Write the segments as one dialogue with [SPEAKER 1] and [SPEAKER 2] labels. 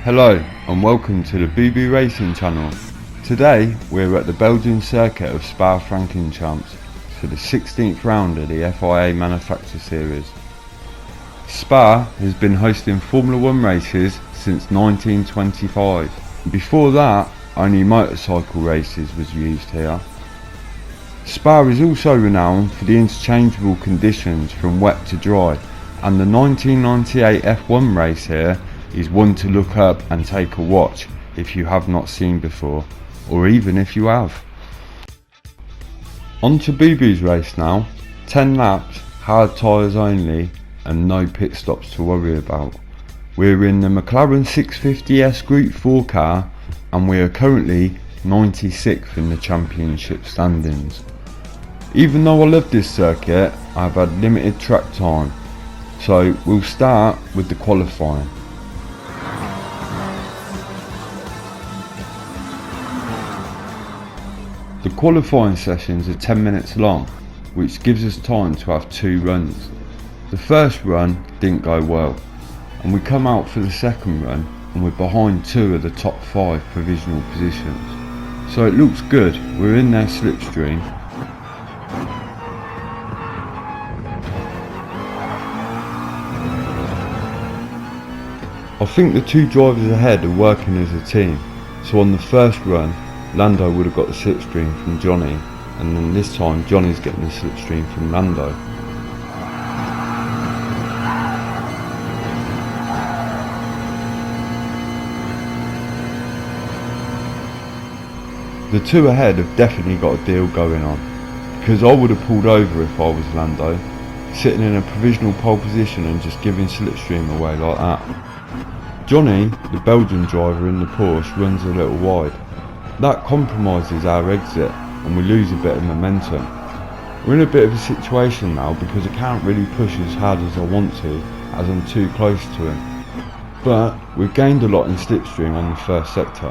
[SPEAKER 1] Hello and welcome to the BooBoo-Racing channel. Today we're at the Belgian circuit of Francorchamps for the 16th round of the FIA Manufacturer Series. Spa has been hosting Formula 1 races since 1925. Before that, only motorcycle races was used here. Spa is also renowned for the interchangeable conditions from wet to dry, and the 1998 F1 race here is one to look up and take a watch if you have not seen before, or even if you have. On to BooBoo's race now. 10 laps, hard tyres only, and no pit stops to worry about. We're in the McLaren 650S Group 4 car, and we are currently 96th in the championship standings. Even though I love this circuit, I've had limited track time, so we'll start with the qualifying. The qualifying sessions are 10 minutes long, which gives us time to have 2 runs. The first run didn't go well, and we come out for the second run and we're behind 2 of the top 5 provisional positions. So it looks good, we're in their slipstream. I think the 2 drivers ahead are working as a team, so on the first run Lando would have got the slipstream from Johnny, and then this time Johnny's getting the slipstream from Lando. The 2 ahead have definitely got a deal going on, because I would have pulled over if I was Lando, sitting in a provisional pole position and just giving slipstream away like that. Johnny, the Belgian driver in the Porsche, runs a little wide. That compromises our exit and we lose a bit of momentum. We're in a bit of a situation now because I can't really push as hard as I want to, as I'm too close to him. But we've gained a lot in slipstream on the first sector,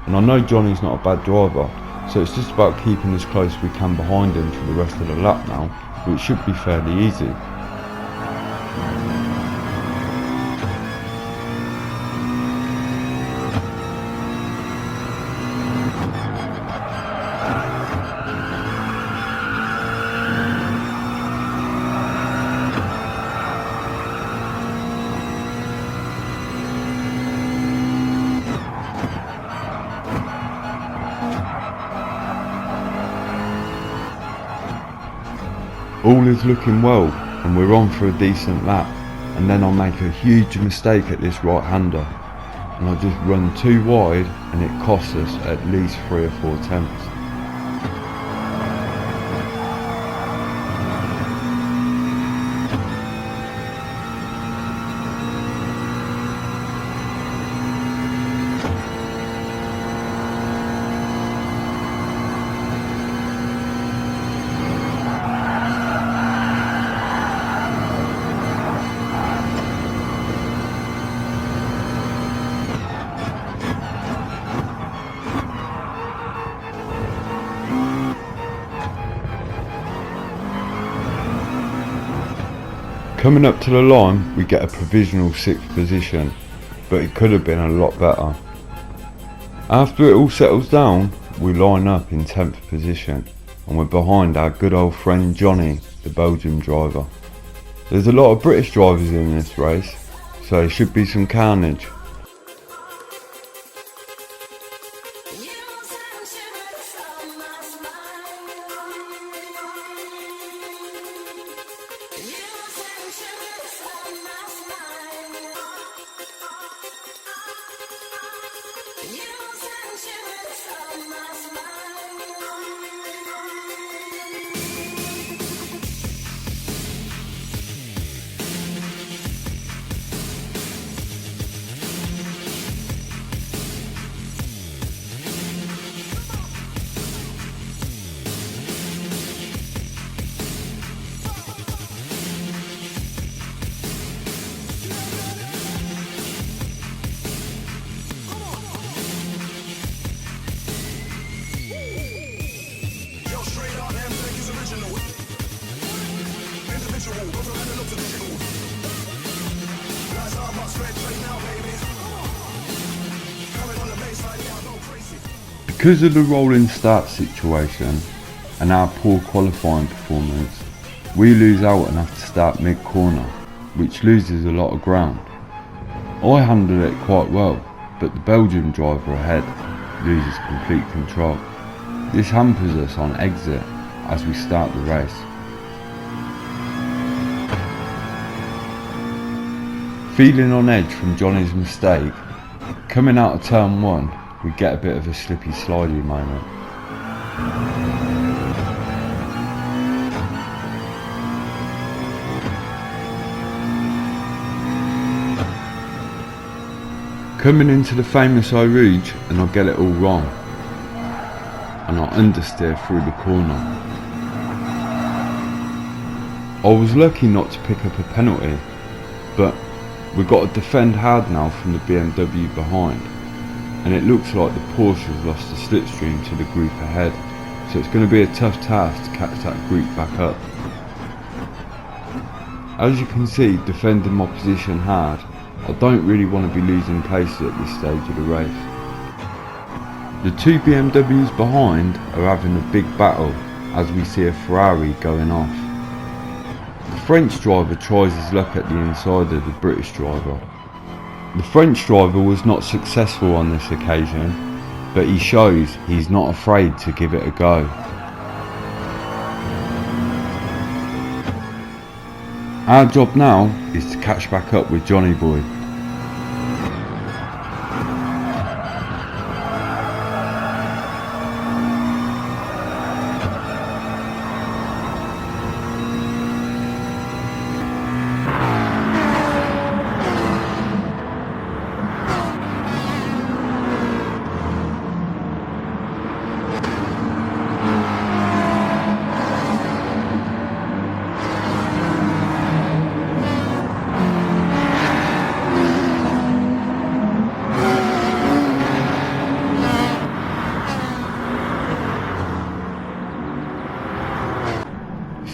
[SPEAKER 1] and I know Johnny's not a bad driver, so it's just about keeping as close as we can behind him for the rest of the lap now, which should be fairly easy. All is looking well and we're on for a decent lap, and then I'll make a huge mistake at this right-hander and I'll just run too wide and it costs us at least 3 or 4 tenths. Coming up to the line we get a provisional 6th position, but it could have been a lot better. After it all settles down, we line up in 10th position and we're behind our good old friend Johnny, the Belgian driver. There's a lot of British drivers in this race, so there should be some carnage. Because of the rolling start situation and our poor qualifying performance, we lose out and have to start mid-corner, which loses a lot of ground. I handled it quite well, but the Belgian driver ahead loses complete control. This hampers us on exit as we start the race. Feeling on edge from Johnny's mistake, coming out of turn 1, we get a bit of a slippy slidey moment. Coming into the famous Eau Rouge and I get it all wrong, and I understeer through the corner. I was lucky not to pick up a penalty, but we've got to defend hard now from the BMW behind, and it looks like the Porsche has lost the slipstream to the group ahead, so it's going to be a tough task to catch that group back up. As you can see, defending my position hard, I don't really want to be losing places at this stage of the race. The two BMWs behind are having a big battle as we see a Ferrari going off. The French driver tries his luck at the inside of the British driver. The French driver was not successful on this occasion, but he shows he's not afraid to give it a go. Our job now is to catch back up with Johnny Boy.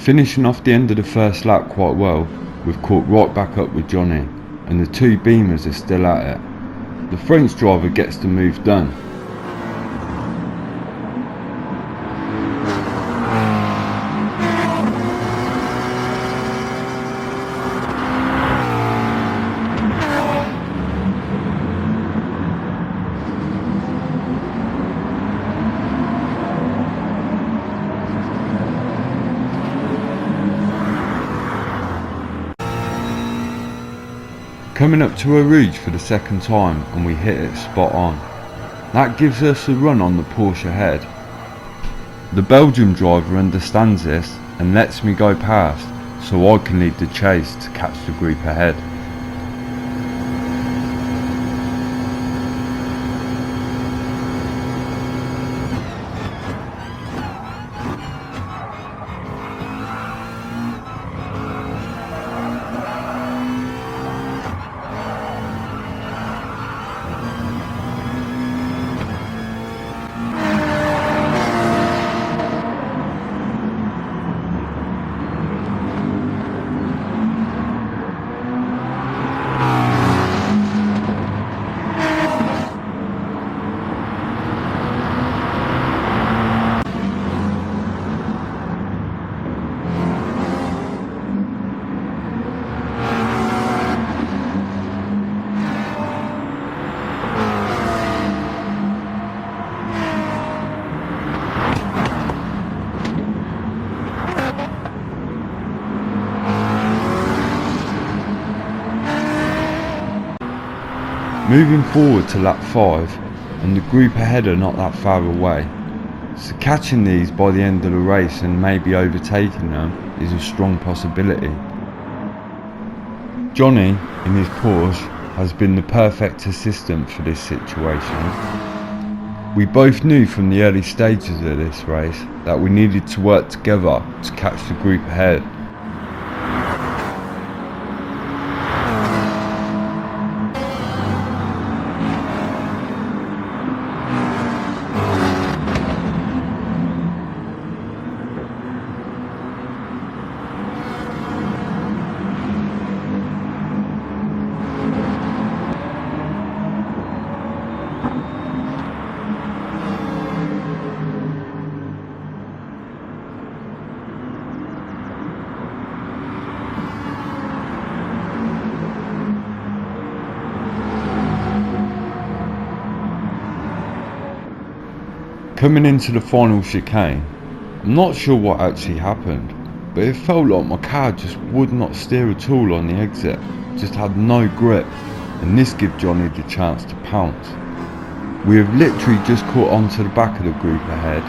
[SPEAKER 1] Finishing off the end of the first lap quite well, we've caught right back up with Johnny, and the two Beamers are still at it. The French driver gets the move done. Coming up to Eau Rouge for the second time and we hit it spot on. That gives us a run on the Porsche ahead. The Belgian driver understands this and lets me go past so I can lead the chase to catch the group ahead. Moving forward to lap 5, and the group ahead are not that far away, so catching these by the end of the race and maybe overtaking them is a strong possibility. Johnny, in his Porsche, has been the perfect assistant for this situation. We both knew from the early stages of this race that we needed to work together to catch the group ahead. Coming into the final chicane, I'm not sure what actually happened, but it felt like my car just would not steer at all on the exit, just had no grip, and this gave Johnny the chance to pounce. We have literally just caught onto the back of the group ahead,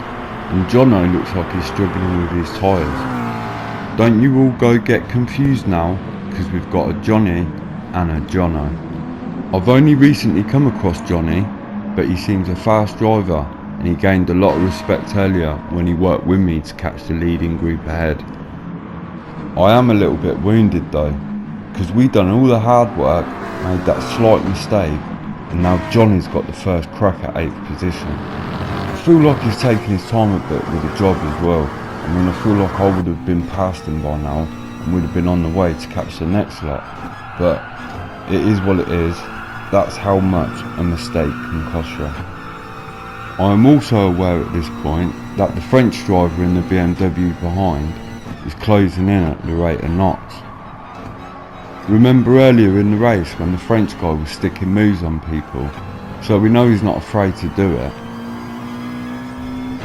[SPEAKER 1] and Jono looks like he's struggling with his tyres. Don't you all go get confused now, because we've got a Johnny and a Jono. I've only recently come across Johnny, but he seems a fast driver, and he gained a lot of respect earlier when he worked with me to catch the leading group ahead. I am a little bit wounded though, because we done all the hard work, made that slight mistake, and now Johnny's got the first crack at 8th position. I feel like he's taking his time a bit with the job as well. I mean, I feel like I would have been past him by now and would have been on the way to catch the next lot, but it is what it is. That's how much a mistake can cost you. I am also aware at this point that the French driver in the BMW behind is closing in at the rate of knots. Remember earlier in the race when the French guy was sticking moves on people, so we know he's not afraid to do it.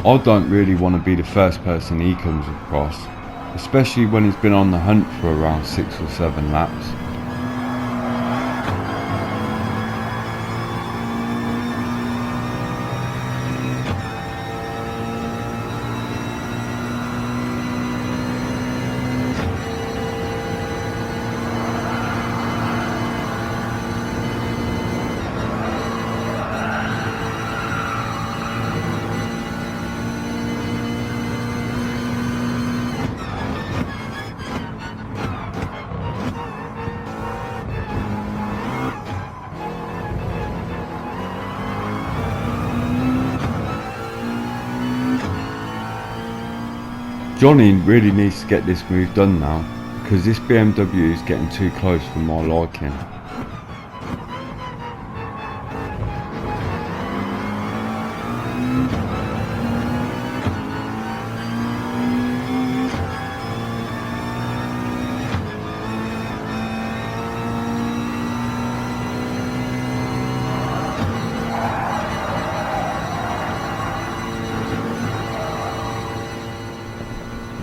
[SPEAKER 1] I don't really want to be the first person he comes across, especially when he's been on the hunt for around 6 or 7 laps. Johnny really needs to get this move done now, because this BMW is getting too close for my liking.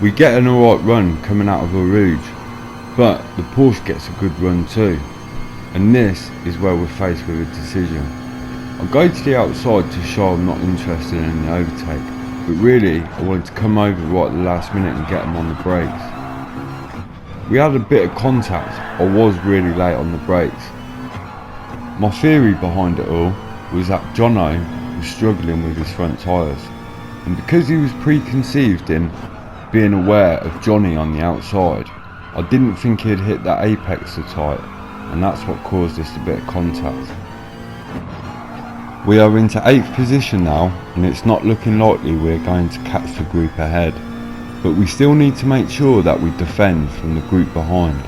[SPEAKER 1] We get an alright run coming out of Eau Rouge, but the Porsche gets a good run too, and this is where we're faced with a decision. I go to the outside to show I'm not interested in the overtake, but really I wanted to come over right at the last minute and get them on the brakes. We had a bit of contact. I was really late on the brakes. My theory behind it all was that Jono was struggling with his front tyres, and because he was preconceived in being aware of Johnny on the outside, I didn't think he'd hit that apex so tight, and that's what caused us a bit of contact. We are into 8th position now, and it's not looking likely we're going to catch the group ahead, but we still need to make sure that we defend from the group behind.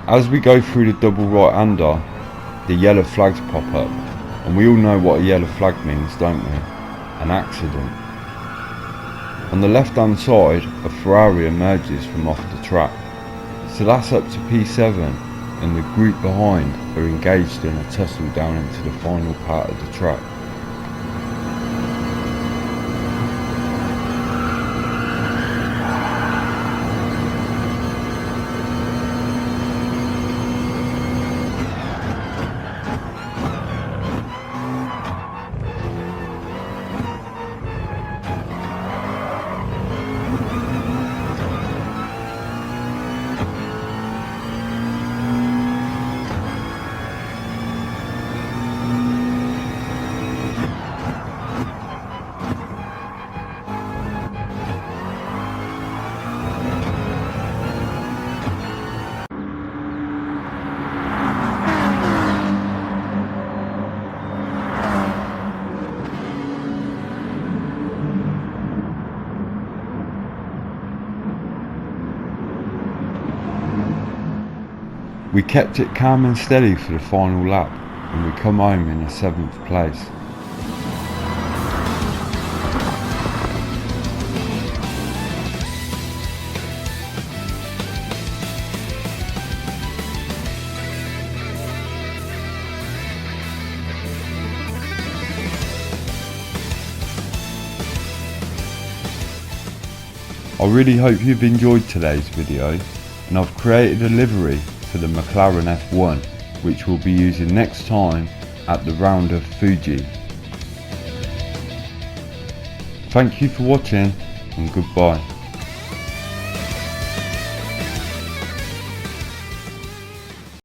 [SPEAKER 1] As we go through the double right-hander, the yellow flags pop up, and we all know what a yellow flag means, don't we? An accident. On the left-hand side, a Ferrari emerges from off the track, so that's up to P7, and the group behind are engaged in a tussle down into the final part of the track. We kept it calm and steady for the final lap, and we come home in a 7th place. I really hope you've enjoyed today's video, and I've created a livery for the McLaren F1 which we'll be using next time at the round of Fuji. Thank you for watching, and goodbye.